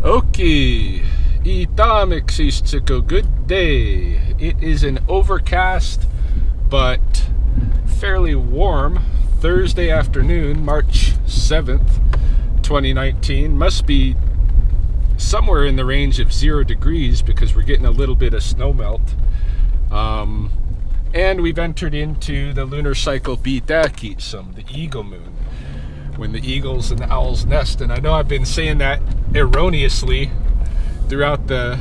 Okay, good day. It is an overcast but fairly warm Thursday afternoon, March 7th, 2019. Must be somewhere in the range of 0 degrees because we're getting a little bit of snow melt. And we've entered into the lunar cycle Bitakitsum, the eagle moon, when the eagles and the owls nest. And I know I've been saying that erroneously throughout the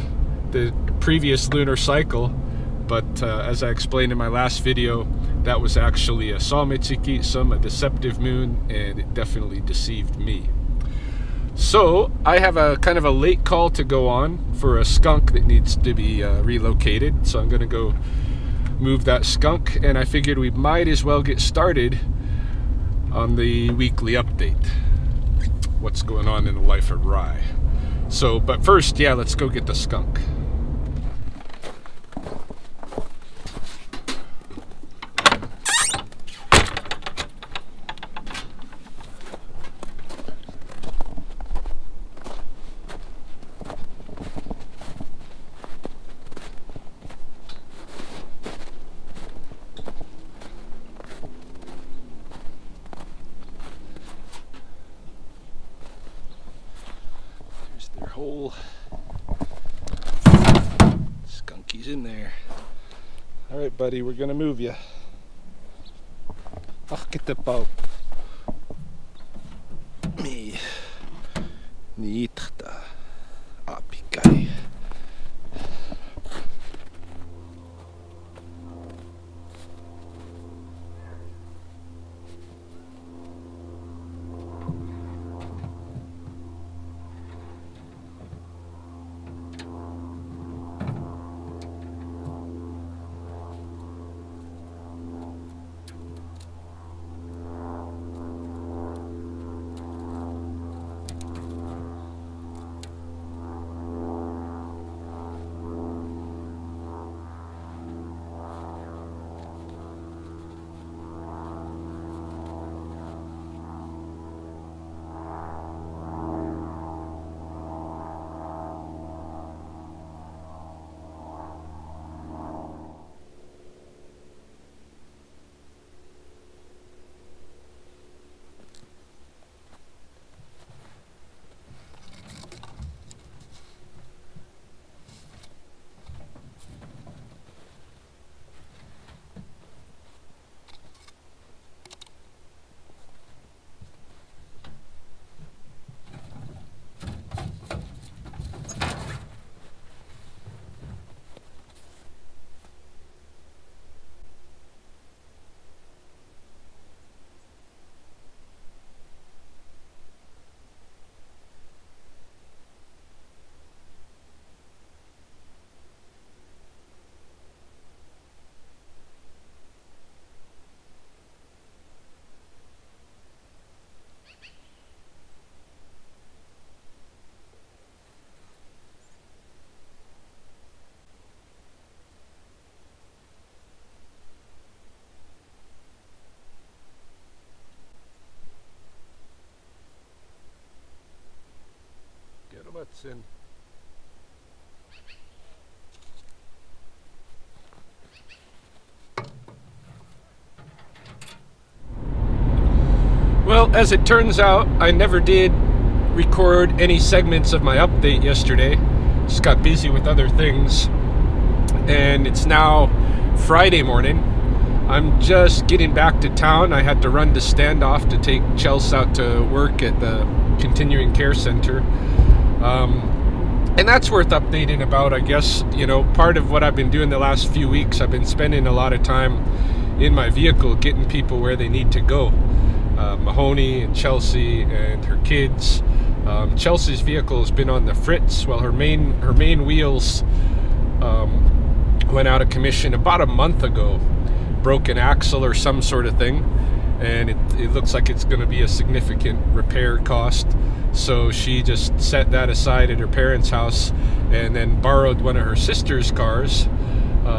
previous lunar cycle, but as I explained in my last video, that was actually a Salmetsikitsum, a deceptive moon, and it definitely deceived me. So I have a kind of a late call to go on for a skunk that needs to be relocated, so I'm going to go move that skunk, and I figured we might as well get started on the weekly update. What's going on in the life of Rye. So, but first, yeah, let's go get the skunk. Hole. Skunky's in there. All right, buddy, we're gonna move you. Oh, get the boat. Me. Niita. Apikai. What's in? Well, as it turns out, I never did record any segments of my update yesterday. Just got busy with other things. And it's now Friday morning. I'm just getting back to town. I had to run to standoff to take Chelsea out to work at the continuing care center. And that's worth updating about, I guess. You know, part of what I've been doing the last few weeks, I've been spending a lot of time in my vehicle getting people where they need to go. Mahoney and Chelsea and her kids. Chelsea's vehicle has been on the fritz while her main wheels went out of commission about a month ago. Broken axle or some sort of thing, and it looks like it's going to be a significant repair cost. So she just set that aside at her parents' house and then borrowed one of her sister's cars,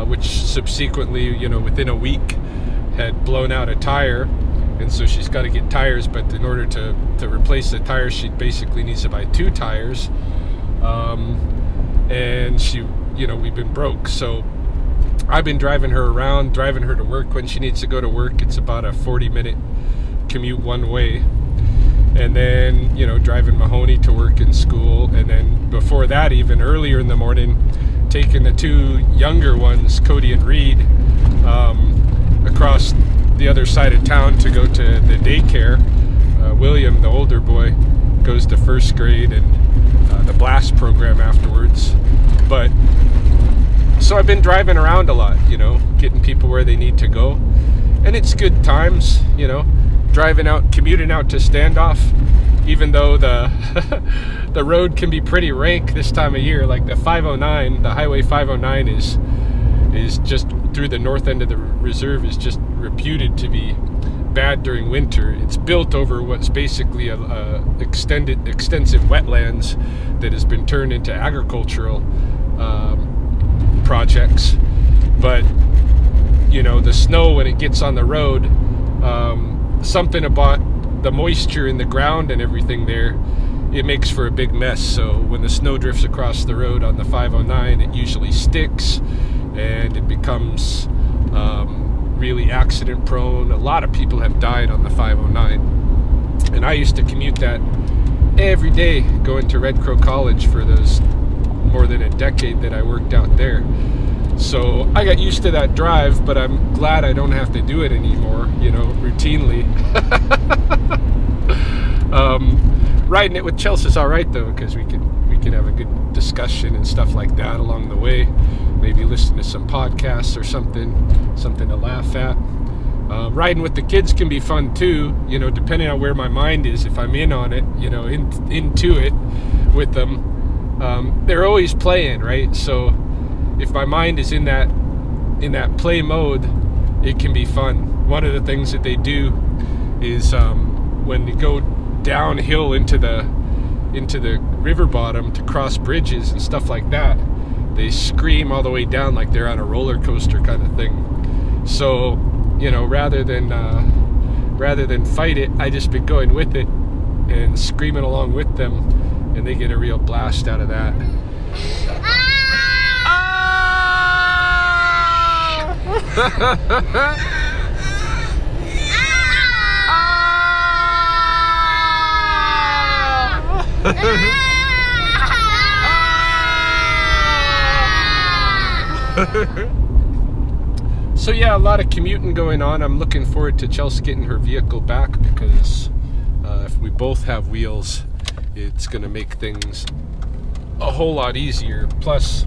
which subsequently, you know, within a week had blown out a tire. And so she's got to get tires, but in order to replace the tires, she basically needs to buy 2 tires. and she, you know, we've been broke. So I've been driving her around, driving her to work when she needs to go to work. It's about a 40-minute commute one way. And then, you know, driving Mahoney to work and school. And then before that, even earlier in the morning, taking the two younger ones, Cody and Reed, across the other side of town to go to the daycare. William, the older boy, goes to first grade and the blast program afterwards. But so I've been driving around a lot, you know, getting people where they need to go. And it's good times, you know, driving out, commuting out to Standoff, even though the the road can be pretty rank this time of year. Like the 509, the Highway 509 is just through the north end of the reserve, is just reputed to be bad during winter. It's built over what's basically a extensive wetlands that has been turned into agricultural projects. But you know, the snow, when it gets on the road, something about the moisture in the ground and everything there, it makes for a big mess. So when the snow drifts across the road on the 509, it usually sticks and it becomes really accident prone. A lot of people have died on the 509, and I used to commute that every day going to Red Crow College for those more than a decade that I worked out there. So I got used to that drive, but I'm glad I don't have to do it anymore, you know, routinely. Riding it with Chelsea's all right though, because we can have a good discussion and stuff like that along the way. Maybe listen to some podcasts or something to laugh at. Riding with the kids can be fun too, you know, depending on where my mind is. If I'm in on it, you know, into it with them, they're always playing, right? So if my mind is in that play mode, it can be fun. One of the things that they do is when you go downhill into the river bottom to cross bridges and stuff like that, they scream all the way down like they're on a roller coaster kind of thing. So, you know, rather than fight it, I just been going with it and screaming along with them, and they get a real blast out of that. So yeah, a lot of commuting going on. I'm looking forward to Chelsea getting her vehicle back, because if we both have wheels, it's going to make things a whole lot easier. Plus,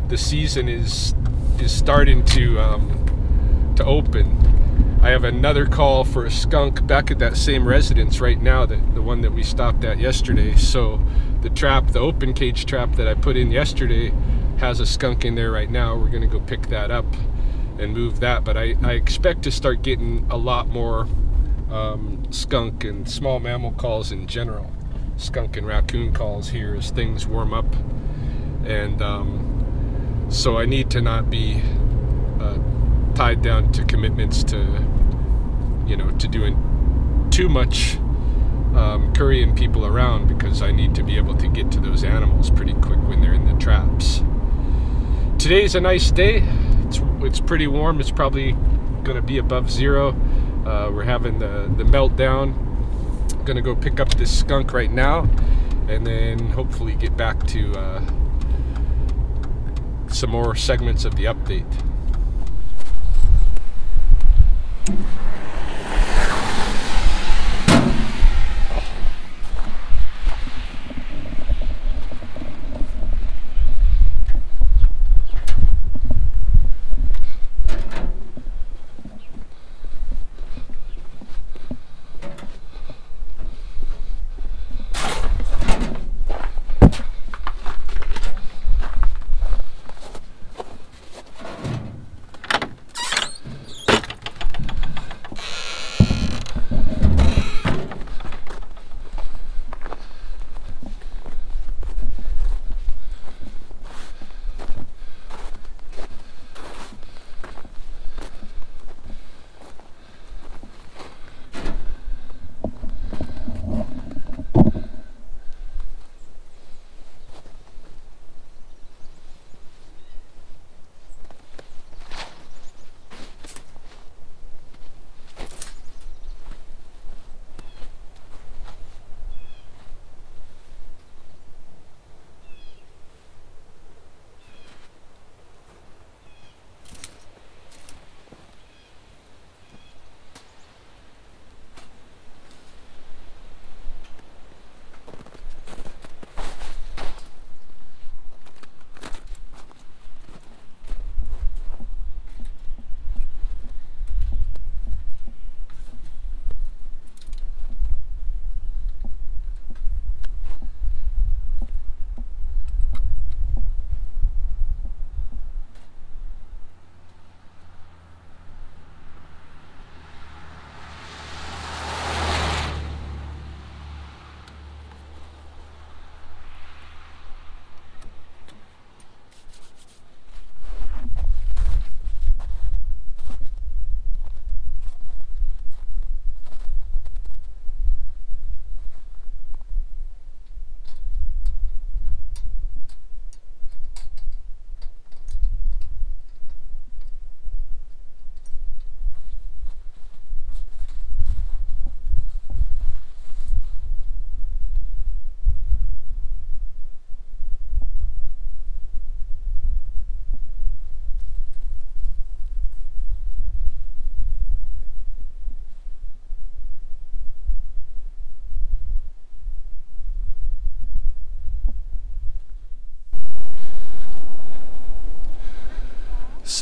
the season is starting to open. I have another call for a skunk back at that same residence right now, the one that we stopped at yesterday. So the open cage trap that I put in yesterday has a skunk in there right now. We're gonna go pick that up and move that, but I expect to start getting a lot more skunk and small mammal calls in general, skunk and raccoon calls here as things warm up. And so I need to not be tied down to commitments to, you know, to doing too much currying people around, because I need to be able to get to those animals pretty quick when they're in the traps. Today's a nice day. It's pretty warm. It's probably going to be above zero. We're having the meltdown. I'm going to go pick up this skunk right now, and then hopefully get back to some more segments of the update.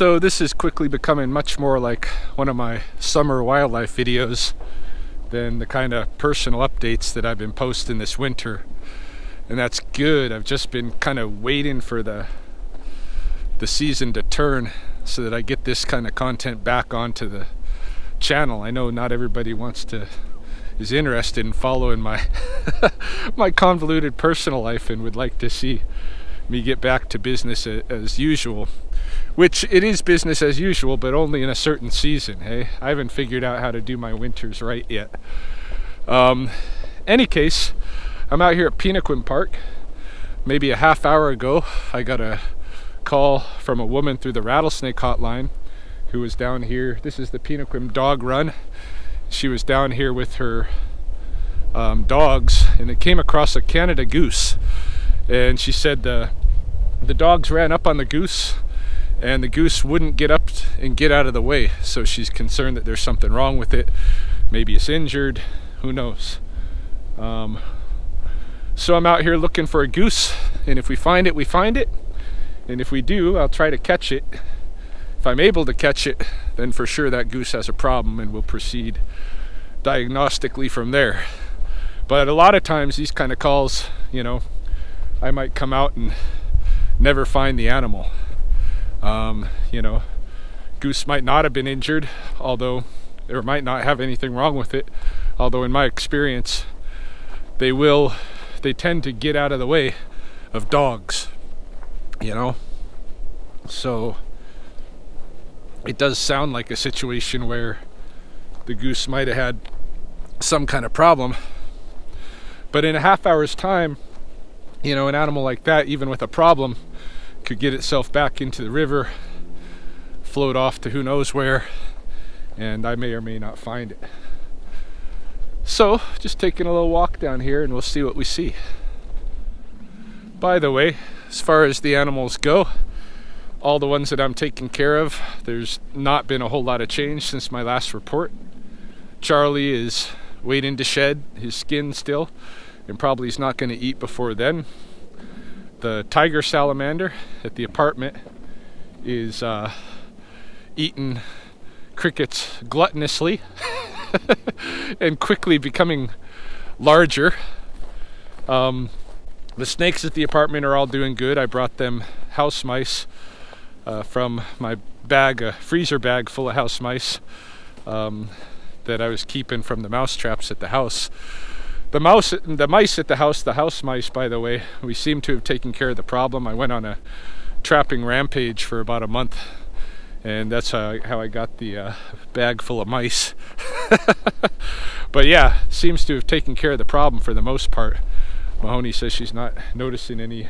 So this is quickly becoming much more like one of my summer wildlife videos than the kind of personal updates that I've been posting this winter. And that's good. I've just been kind of waiting for the season to turn so that I get this kind of content back onto the channel. I know not everybody is interested in following my my convoluted personal life and would like to see me get back to business as usual, which it is business as usual, but only in a certain season. Hey, I haven't figured out how to do my winters right yet. Any case, I'm out here at Penequin Park. Maybe a half hour ago, I got a call from a woman through the rattlesnake hotline who was down here. This is the Penequin dog run. She was down here with her dogs, and it came across a Canada goose. And she said the dogs ran up on the goose, and the goose wouldn't get up and get out of the way. So she's concerned that there's something wrong with it. Maybe it's injured. Who knows? So I'm out here looking for a goose, and if we find it, we find it. And if we do, I'll try to catch it. If I'm able to catch it, then for sure that goose has a problem, and we'll proceed diagnostically from there. But a lot of times these kind of calls, you know, I might come out and never find the animal. You know, goose might not have been injured, although there might not have anything wrong with it. Although in my experience, they tend to get out of the way of dogs, you know. So it does sound like a situation where the goose might have had some kind of problem. But in a half hour's time, you know, an animal like that, even with a problem, could get itself back into the river, float off to who knows where, and I may or may not find it. So, just taking a little walk down here and we'll see what we see. By the way, as far as the animals go, all the ones that I'm taking care of, there's not been a whole lot of change since my last report. Charlie is waiting to shed his skin still, and probably is not going to eat before then. The tiger salamander at the apartment is eating crickets gluttonously and quickly becoming larger. The snakes at the apartment are all doing good. I brought them house mice from my bag, a freezer bag full of house mice that I was keeping from the mouse traps at the house. The mice at the house mice, by the way, we seem to have taken care of the problem. I went on a trapping rampage for about a month, and that's how I got the bag full of mice. But yeah, seems to have taken care of the problem for the most part. Mahoney says she's not noticing any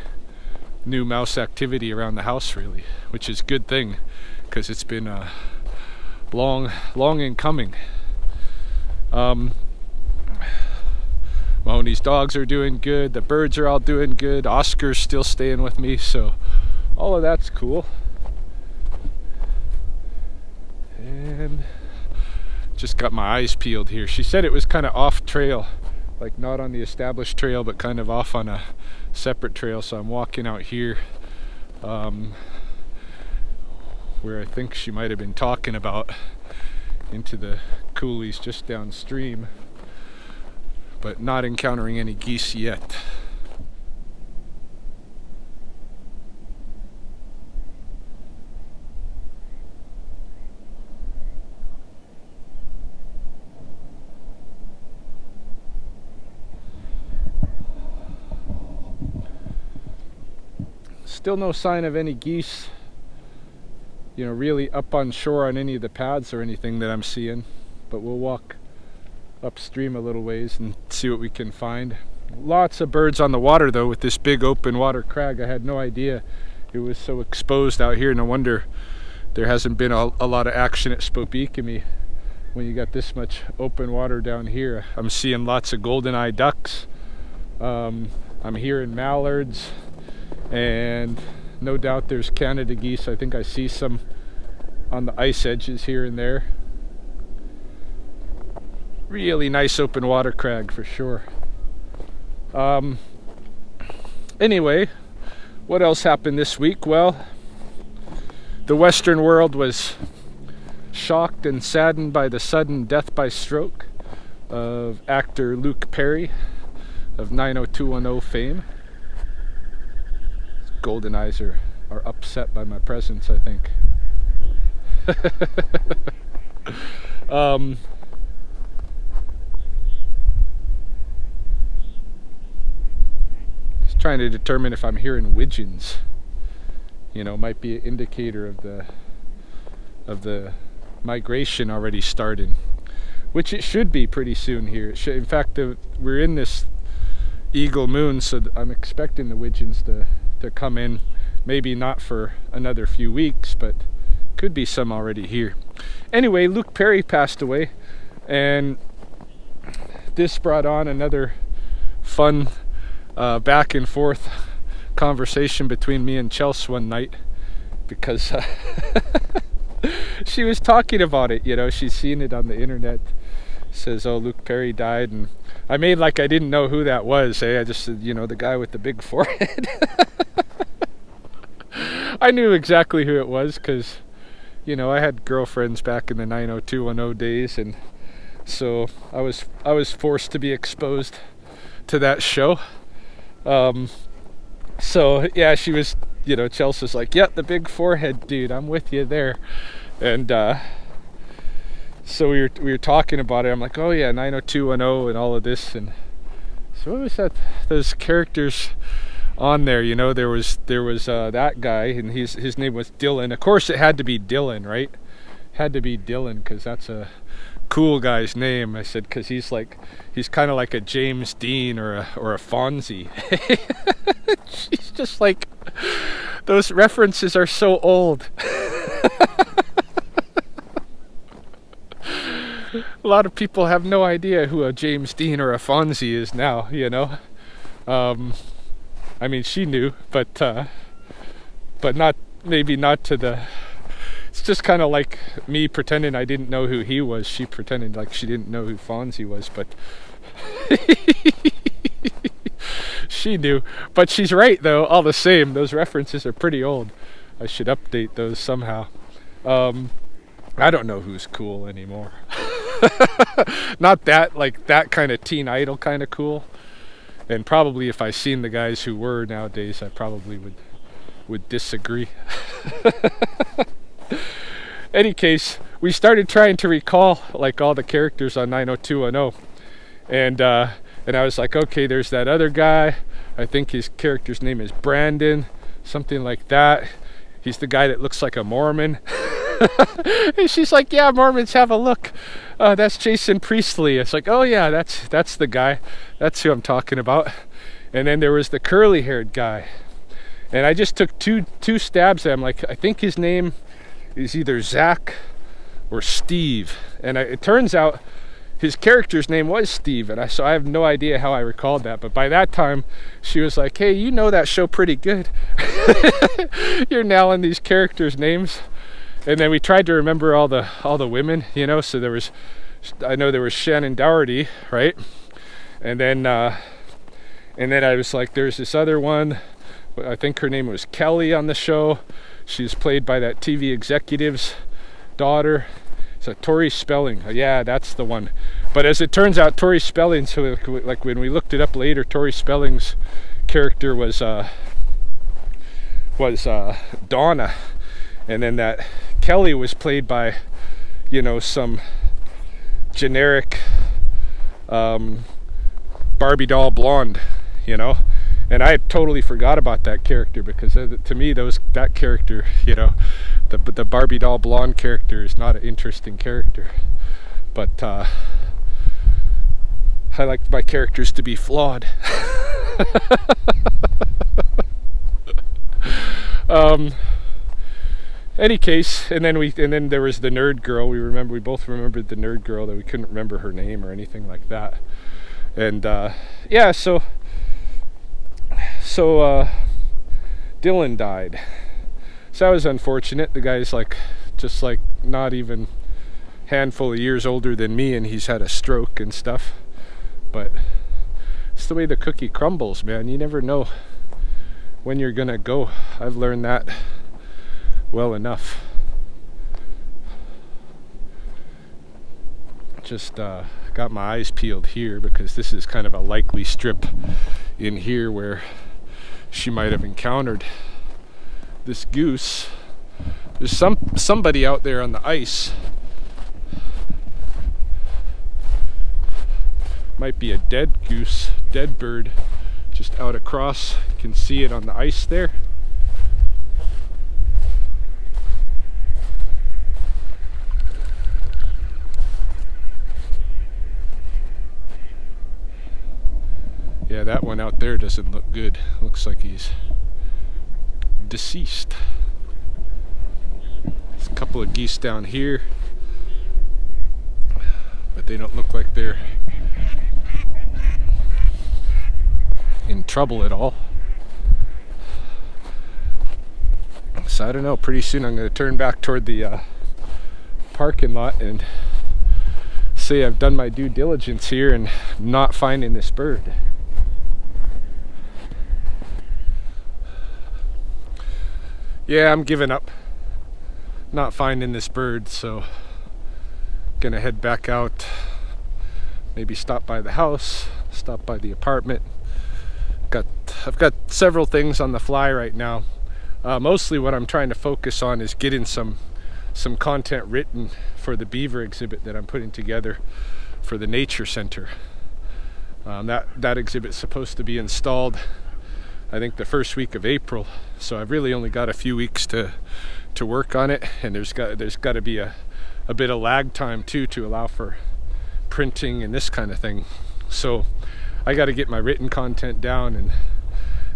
new mouse activity around the house really, which is a good thing because it's been long in coming. Mahoney's dogs are doing good, the birds are all doing good, Oscar's still staying with me, so all of that's cool. And just got my eyes peeled here. She said it was kind of off trail, like not on the established trail, but kind of off on a separate trail, so I'm walking out here where I think she might have been talking about, into the coulees just downstream, but not encountering any geese yet. Still no sign of any geese, you know, really up on shore on any of the paths or anything that I'm seeing, but we'll walk upstream a little ways and see what we can find. Lots of birds on the water though with this big open water crag. I had no idea it was so exposed out here. No wonder there hasn't been a lot of action at Spokane when you got this much open water down here. I'm seeing lots of golden-eyed ducks. I'm hearing mallards, and no doubt there's Canada geese. I think I see some on the ice edges here and there. Really nice open water crag for sure. Anyway, what else happened this week? Well, the Western world was shocked and saddened by the sudden death by stroke of actor Luke Perry of 90210 fame. Golden eyes are upset by my presence, I think. Just trying to determine if I'm hearing widgeons. You know, might be an indicator of the migration already starting, which it should be pretty soon here. It should, in fact, we're in this eagle moon, so I'm expecting the widgeons to come in. Maybe not for another few weeks, but could be some already here. Anyway, Luke Perry passed away, and this brought on another fun back and forth conversation between me and Chelsea one night, because she was talking about it. You know, she's seen it on the internet. Says, oh, Luke Perry died, and I made like I didn't know who that was. I just said, you know, the guy with the big forehead. I knew exactly who it was, because, you know, I had girlfriends back in the 90210 days, and so I was forced to be exposed to that show. So yeah, she was, you know, Chelsea's like, yeah, the big forehead dude, I'm with you there. And so we were talking about it. I'm like, oh yeah, 90210 and all of this. And so what was that? Those characters on there, you know, there was that guy, and his name was Dylan. Of course, it had to be Dylan, right? Had to be Dylan, because that's a cool guy's name. I said, because he's kind of like a James Dean or a Fonzie. She's just like, those references are so old. A lot of people have no idea who a James Dean or a Fonzie is now, you know. I mean, she knew, but not, maybe not to the. It's just kind of like me pretending I didn't know who he was. She pretended like she didn't know who Fonzie was, but she knew. But she's right, though. All the same, those references are pretty old. I should update those somehow. I don't know who's cool anymore. Not that, like that kind of teen idol kind of cool. And probably if I seen the guys who were nowadays, I probably would disagree. Any case, we started trying to recall like all the characters on 90210, and I was like, okay, there's that other guy. I think his character's name is Brandon, something like that. He's the guy that looks like a Mormon. And she's like, yeah, Mormons have a look. That's Jason Priestley. It's like, oh yeah, that's the guy. That's who I'm talking about. And then there was the curly-haired guy, and I just took two stabs at him. Like, I think his name is either Zach or Steve, and it turns out his character's name was Steve, and so I have no idea how I recalled that. But by that time, she was like, hey, you know that show pretty good. You're nailing these characters' names. And then we tried to remember all the women, you know. So I know there was Shannon Doherty, right? And then I was like, there's this other one. I think her name was Kelly on the show. She's played by that TV executive's daughter. So Tori Spelling, yeah, that's the one. But as it turns out, Tori Spelling, so like when we looked it up later, Tori Spelling's character was Donna, and then that Kelly was played by, you know, some generic Barbie doll blonde, you know. And I totally forgot about that character, because to me, that character, you know, the Barbie doll blonde character is not an interesting character. But I like my characters to be flawed. Any case, and then there was the nerd girl. We both remembered the nerd girl, that we couldn't remember her name or anything like that. And yeah, so Dylan died. So that was unfortunate. The guy's just not even handful of years older than me, and he's had a stroke and stuff. But it's the way the cookie crumbles, man. You never know when you're gonna go. I've learned that well enough. Just got my eyes peeled here because this is kind of a likely strip in here where she might have encountered this goose. There's somebody out there on the ice. Might be a dead goose, dead bird, just out across. You can see it on the ice there. Yeah, that one out there doesn't look good. Looks like he's deceased. There's a couple of geese down here, but they don't look like they're in trouble at all. So I don't know, pretty soon I'm going to turn back toward the parking lot and say I've done my due diligence here and not finding this bird. Yeah, I'm giving up, not finding this bird, so gonna head back out, maybe stop by the house, stop by the apartment. I've got several things on the fly right now. Mostly what I'm trying to focus on is getting some content written for the beaver exhibit that I'm putting together for the nature center. That exhibit's supposed to be installed, I think, the first week of April, so I've really only got a few weeks to work on it, and there's got to be a bit of lag time too to allow for printing and this kind of thing. So I got to get my written content down, and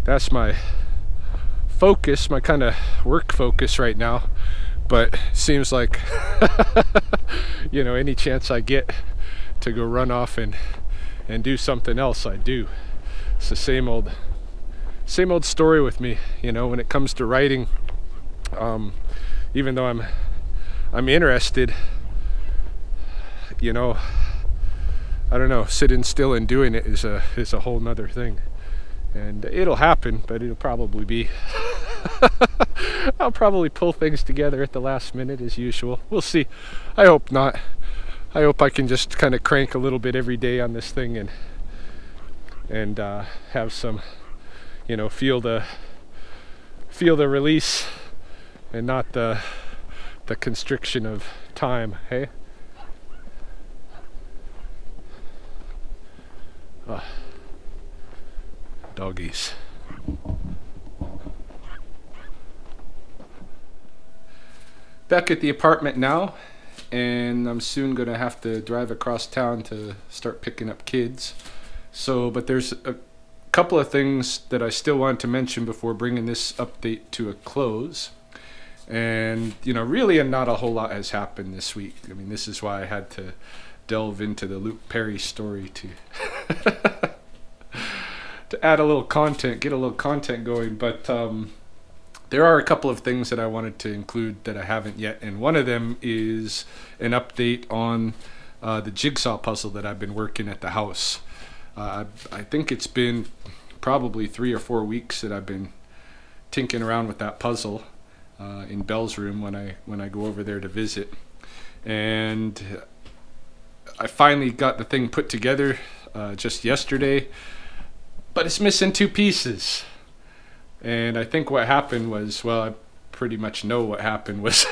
that's my focus, my kind of work focus right now. But seems like you know, any chance I get to go run off and do something else, I do. It's the same old story with me, you know, when it comes to writing. Even though I'm interested, you know, I don't know, sitting still and doing it is a whole nother thing. And it'll happen, but it'll probably be I'll probably pull things together at the last minute as usual. We'll see. I hope not. I hope I can just kind of crank a little bit every day on this thing and have some, you know, feel the release and not the constriction of time, hey? Doggies. Back at the apartment now, and I'm soon gonna have to drive across town to start picking up kids. But there's a couple of things that I still want to mention before bringing this update to a close. And, you know, really not a whole lot has happened this week. I mean, this is why I had to delve into the Luke Perry story to to add a little content, get a little content going. But there are a couple of things that I wanted to include that I haven't yet, and one of them is an update on the jigsaw puzzle that I've been working at the house. I think it's been probably 3 or 4 weeks that I've been tinkering around with that puzzle in Belle's room when I go over there to visit, and I finally got the thing put together just yesterday, but it's missing 2 pieces. And I think what happened was, well, I pretty much know what happened was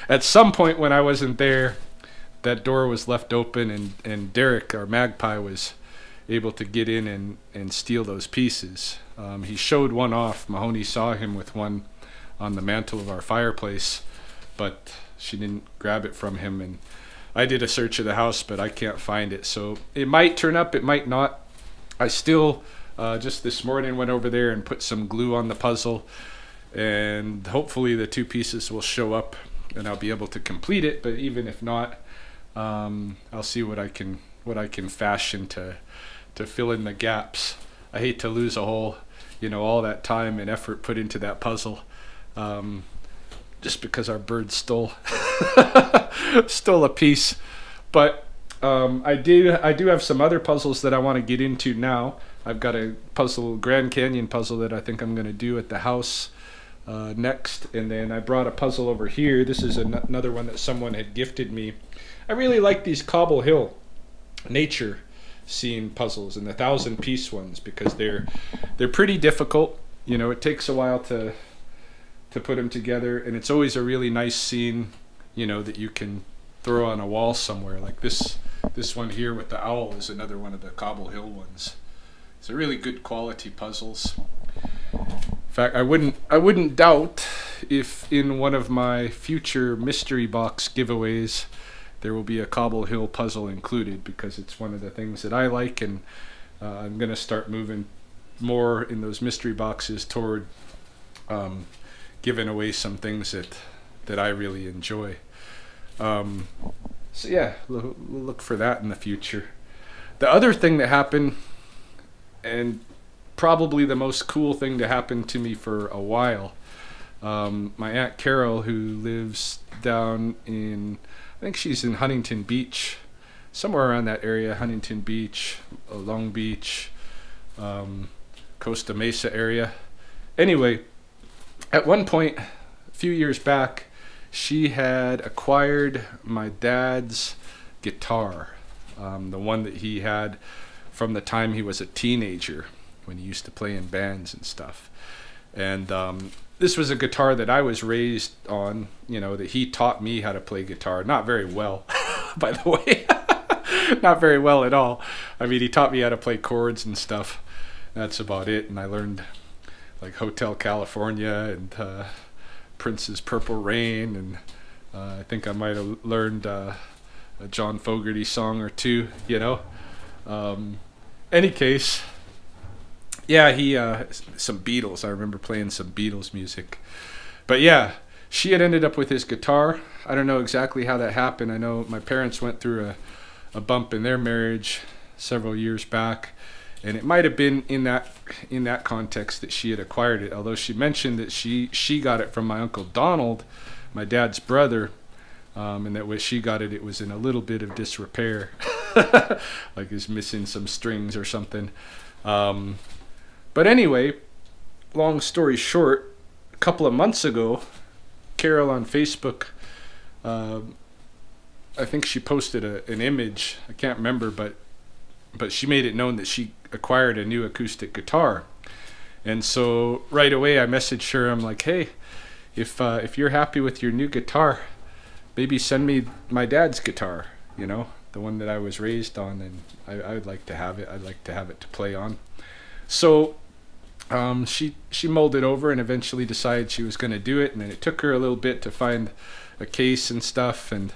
at some point when I wasn't there, that door was left open, and Derek, our magpie, was able to get in and steal those pieces. He showed one off. Mahoney saw him with one on the mantle of our fireplace, but she didn't grab it from him, and I did a search of the house, but I can't find it. So it might turn up, it might not. I still just this morning went over there and put some glue on the puzzle, and hopefully the 2 pieces will show up and I'll be able to complete it. But even if not, I'll see what I can fashion to fill in the gaps. I hate to lose all that time and effort put into that puzzle, just because our bird stole a piece. But I do have some other puzzles that I want to get into now. I've got a Grand Canyon puzzle that I think I'm going to do at the house next. And then I brought a puzzle over here. This is another one that someone had gifted me. I really like these Cobble Hill nature scene puzzles and the 1,000-piece ones because they're pretty difficult. You know, it takes a while to put them together, and it's always a really nice scene, you know, that you can throw on a wall somewhere. Like this one here with the owl is another one of the Cobble Hill ones. It's a really good quality puzzles. In fact, I wouldn't doubt if in one of my future mystery box giveaways there will be a Cobble Hill puzzle included, because it's one of the things that I like, and I'm gonna start moving more in those mystery boxes toward giving away some things that I really enjoy. So yeah, we'll look for that in the future. The other thing that happened, and probably the most cool thing to happen to me for a while, my Aunt Carol, who lives down in, I think she's in Huntington Beach, somewhere around that area, Huntington Beach, Long Beach, Costa Mesa area. Anyway, at one point, a few years back, she had acquired my dad's guitar, the one that he had from the time he was a teenager, when he used to play in bands and stuff. And this was a guitar that I was raised on, you know, that he taught me how to play guitar. Not very well, by the way. Not very well at all. I mean, he taught me how to play chords and stuff. That's about it. And I learned like Hotel California and Prince's Purple Rain, and I think I might have learned a John Fogerty song or two, you know. Any case, yeah, he some Beatles. I remember playing some Beatles music. But yeah, she had ended up with his guitar. I don't know exactly how that happened. I know my parents went through a bump in their marriage several years back, and it might have been in that context that she had acquired it. Although she mentioned that she got it from my Uncle Donald, my dad's brother, and that when she got it, it was in a little bit of disrepair, like it's missing some strings or something. But anyway, long story short, a couple of months ago, Carol on Facebook, I think she posted an image. I can't remember, but she made it known that she acquired a new acoustic guitar. And so right away I messaged her. I'm like, hey, if you're happy with your new guitar, maybe send me my dad's guitar, you know, the one that I was raised on, and I would like to have it. I'd like to have it to play on. So she mulled it over and eventually decided she was going to do it. And then it took her a little bit to find a case and stuff and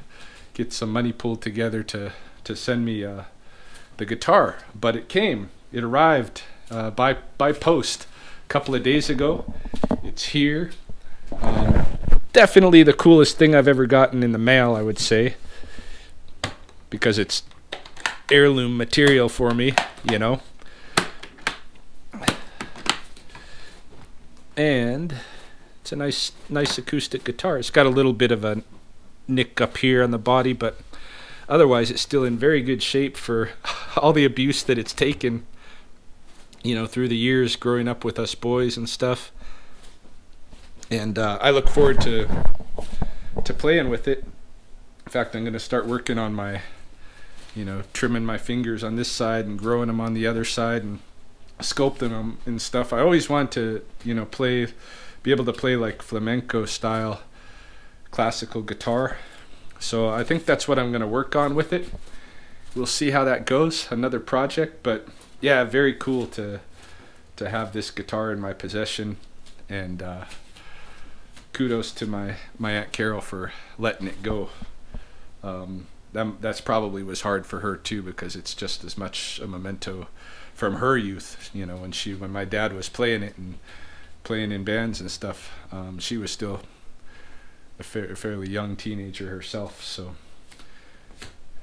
get some money pulled together to send me the guitar. But it came. It arrived by post a couple of days ago. It's here. Definitely the coolest thing I've ever gotten in the mail, I would say, because it's heirloom material for me, you know. And it's a nice acoustic guitar. It's got a little bit of a nick up here on the body, but otherwise it's still in very good shape for all the abuse that it's taken, you know, through the years growing up with us boys and stuff. And I look forward to playing with it. In fact, I'm going to start working on my, you know, trimming my fingers on this side and growing them on the other side and sculpting them and stuff. I always want to, you know, be able to play like flamenco style classical guitar. So I think that's what I'm going to work on with it. We'll see how that goes. Another project, but yeah, very cool to have this guitar in my possession. And kudos to my Aunt Carol for letting it go. That's probably was hard for her too, because it's just as much a memento from her youth, you know, when my dad was playing it and playing in bands and stuff. She was still a fairly young teenager herself. So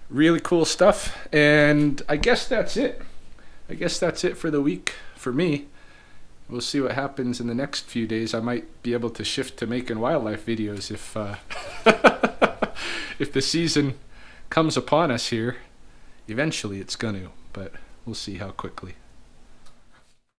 really cool stuff. And I guess that's it. I guess that's it for the week for me. We'll see what happens in the next few days. I might be able to shift to making wildlife videos if if the season comes upon us here. Eventually it's going to, but we'll see how quickly.